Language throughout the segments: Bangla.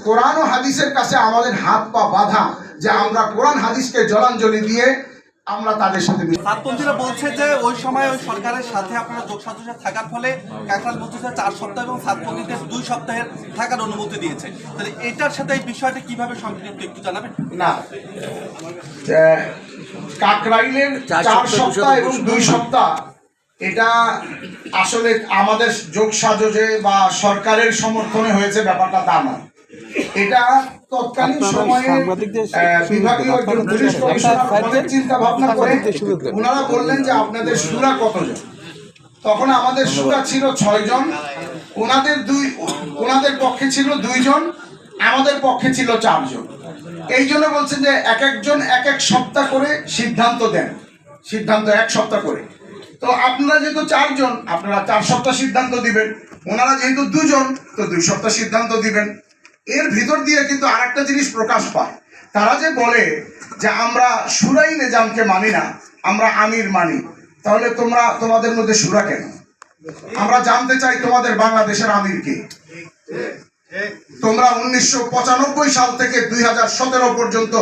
কোরআন ও হাদিসের কাছে আমাদের হাত পা বাঁধা, যে আমরা কোরআন হাদিসকে জলাঞ্জলি দিয়ে আমরা তাদের সাথে। সাতপন্থীরা বলছে যে ওই সময় ওই সরকারের সাথে আপনারা যোগসাজশে থাকার ফলে কাকরাইল মসজিদে 4 সপ্তাহ এবং সাতপন্থীদের 2 সপ্তাহের থাকার অনুমতি দিয়েছে। তাহলে এটার সাথে এই বিষয়টা কিভাবে সম্পৃক্ত একটু জানাবেন? না, কাকরাইলের 4 সপ্তাহ এবং 2 সপ্তাহ এটা আসলে আমাদের যোগসাজশে বা সরকারের সমর্থনে হয়েছে ব্যাপারটা তা নয়। এটা তৎকালীন সময়ে বিভাগীয় একজন পুলিশ কমিশনার চিন্তা ভাবনা করে ওনারা বললেন যে আপনাদের শুরা কতজন। তখন আমাদের শুরা ছিল 6 জন, ওনাদের পক্ষে ছিল 2 জন, আমাদের পক্ষে ছিল 4 জন। এই জন্য বলছেন যে এক একজন এক এক সপ্তাহ করে সিদ্ধান্ত দেন, সিদ্ধান্ত 1 সপ্তাহ করে। তো আপনারা যেহেতু 4 জন, আপনারা 4 সপ্তাহ সিদ্ধান্ত দিবেন, ওনারা যেহেতু 2 জন, তো 2 সপ্তাহ সিদ্ধান্ত দিবেন। এর ভিতর দিয়ে কিন্তু আরেকটা জিনিস প্রকাশ পায়, তারা যে বলে যে আমরা শুরাই নিজামকে মানি না, আমরা আমির মানি। তাহলে তোমাদের মধ্যে শুরা কেন? আমরা জানতে চাই তোমাদের বাংলাদেশের আমির কে? তোমরা 1995 সাল থেকে 2017 পর্যন্ত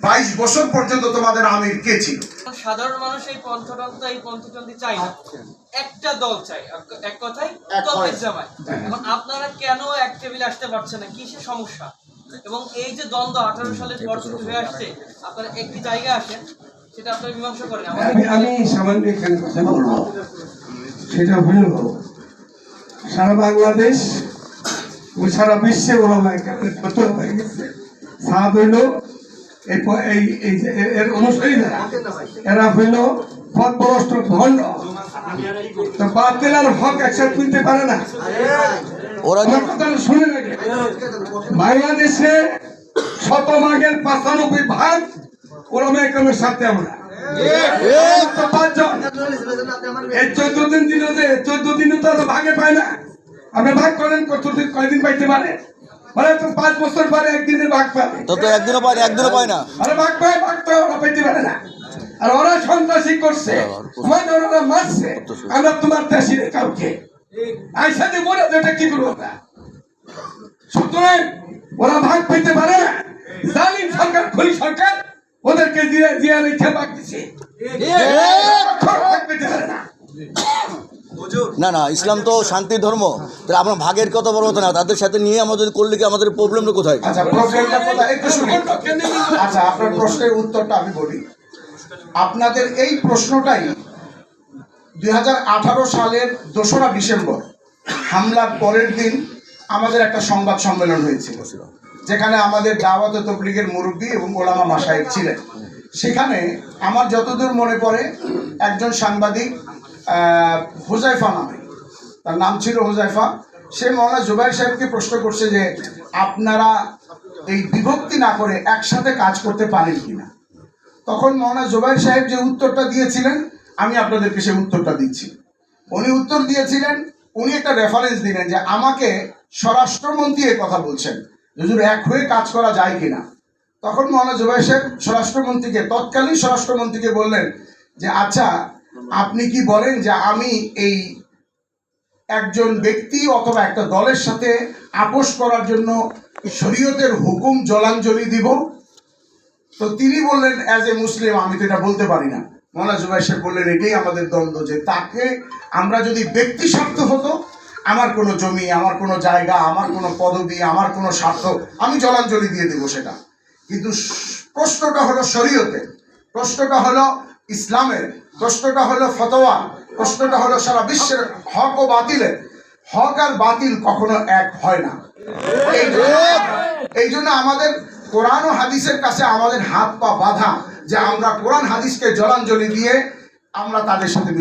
22 বছর পর্যন্ত তোমাদের আমির কে ছিল? সাধারণ মানুষ এই পন্থচন্দ্রী চাই না, একটা দল চাই, এক কথাই জামায়াত। এখন আপনারা কেন এক টেবিলে আসতে পারছেন না? কিসের সমস্যা? এবং এই যে দ্বন্দ্ব 18 সালের পর থেকে হয়ে আসছে, আপনারা একটি জায়গায় আসেন, সেটা আপনারা মীমাংসা করেন। আমি সামান্য এখানে কথা বলবো, সেটা হলো সারা বাংলাদেশ ও সারা বিশ্বে ওলামা কেরামের ফতোয়া হয়ে গেছে। সাদ হইল এর অনুসারীরা, এরা হইল পথভ্রষ্ট ভণ্ড। তো বাতিল আর হক একসাথে তুলতে পারে না। ওরা কথা শুনে লাগে, বাংলাদেশে শতভাগের 95% ওলামা কেরামের সাথে আমরা। এই 14 দিন দিল, যে 14 দিনও তো ভাগে পায় না। আপনি ভাগ করেন কয়দিন পাইতে পারে? মানে তো 5 বছর পরে একদিনের ভাগ পাবে, তো একদিনও পায় না। আরে ভাগ পায়, ভাগ তো ওরা পাইতে পারে না। আর ওরা সন্ত্রাসী করছে, ওরা মারছে। আমরা তোমার দেশে কাউকে আইসাতে বলে যেটা কি করবো না। সুতরাং ওরা ভাগ পেতে পারে না। জালিম সরকার, খলি সরকার ওদেরকে জিয়া রেখে ভাগ দিছে, ভাগ পেতে পারে না। না, ইসলাম তো শান্তির ধর্ম। তাহলে আমরা ভাগের কথা বলবো না, তাদের সাথে নিয়ে আমাদের করলে কি আমাদের প্রবলেমটা কোথায়? আচ্ছা, প্রবলেমটা কোথায় একটু শুনি। আচ্ছা, আপনার প্রশ্নের উত্তরটা আমি বলি। আপনাদের এই প্রশ্নটাই 2018 সালের 2রা ডিসেম্বর হামলার পরের দিন আমাদের একটা সংবাদ সম্মেলন হয়েছিল, যেখানে আমাদের দাওয়াতে তাবলীগের মুরব্বী এবং ওলামা মাশায়েখ ছিলেন। সেখানে আমার যতদূর মনে পড়ে একজন সাংবাদিক হুজাইফা নামে, তার নাম ছিল হুজাইফা, সে মাওলানা জুবাইর সাহেবকে প্রশ্ন করছে যে আপনারা এই বিভক্তি না করে একসাথে কাজ করতে পারেন কিনা। তখন মাওলানা জুবাইর সাহেব যে উত্তরটা দিয়েছিলেন, আমি আপনাদেরকে সেই উত্তরটা দিচ্ছি। উনি উত্তর দিয়েছিলেন, উনি একটা রেফারেন্স দিলেন যে আমাকে স্বরাষ্ট্রমন্ত্রী এই কথা বলছেন, হুজুর এক হয়ে কাজ করা যায় কিনা। তখন মাওলানা জুবাইর সাহেব স্বরাষ্ট্রমন্ত্রীকে, তৎকালীন স্বরাষ্ট্রমন্ত্রীকে বললেন যে আচ্ছা, আপনি কি বলেন যে আমি এই একজন ব্যক্তি অথবা একটা দলের সাথে আপোষ করার জন্য শরীয়তের হুকুম জলাঞ্জলি দিব? তো তিনি বললেন অ্যাজ এ মুসলিম আমি তো এটা বলতে পারি না। মাওলানা জুবাইর সাহেব বললেন এটাই আমাদের দ্বন্দ্ব, যে তাকে আমরা যদি ব্যক্তি স্বার্থ হতো, আমার কোনো জমি, আমার কোনো জায়গা, আমার কোনো পদবি, আমার কোনো স্বার্থ, আমি জলাঞ্জলি দিয়ে দেবো সেটা। কিন্তু প্রশ্নটা হলো শরীয়তের, প্রশ্নটা হলো ইসলামের, প্রশ্নটা হলো ফতোয়া, প্রশ্নটা হলো সারা বিশ্বের হক ও বাতিলের। হক আর বাতিল কখনো এক হয় না। এই জন্য আমাদের কোরআন ও হাদিসের কাছে আমাদের হাত পা বাঁধা, যে আমরা কোরআন হাদিসকে জলাঞ্জলি দিয়ে আমরা তাদের সাথে